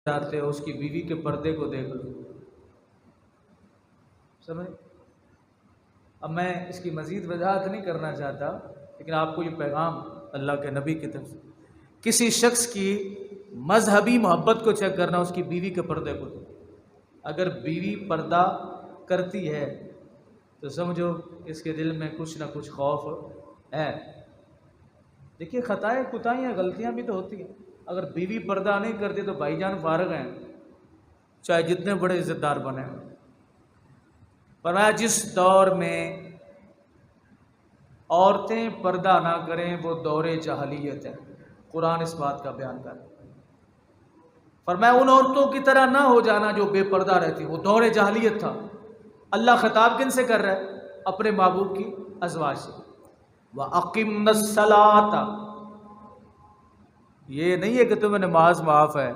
جاتے ہو اس کی بیوی کے پردے کو دیکھ لو، سمجھ؟ اب میں اس کی مزید وضاحت نہیں کرنا چاہتا، لیکن آپ کو یہ پیغام اللہ کے نبی کی طرف سے، کسی شخص کی مذہبی محبت کو چیک کرنا، اس کی بیوی کے پردے کو دیکھ، اگر بیوی پردہ کرتی ہے تو سمجھو اس کے دل میں کچھ نہ کچھ خوف ہے۔ دیکھیے خطائیں کوتاہیاں غلطیاں بھی تو ہوتی ہیں، اگر بیوی پردہ نہیں کرتی تو بھائی جان فارغ ہیں، چاہے جتنے بڑے عزت دار بنے۔ فرمایا جس دور میں عورتیں پردہ نہ کریں وہ دور جاہلیت ہے، قرآن اس بات کا بیان کر۔ فرمایا ان عورتوں کی طرح نہ ہو جانا جو بے پردہ رہتی، وہ دور جاہلیت تھا۔ اللہ خطاب کن سے کر رہا ہے؟ اپنے محبوب کی ازواج سے۔ وَأَقِمْنَ الصَّلَاةَ، یہ نہیں ہے کہ تمہیں نماز معاف ہے،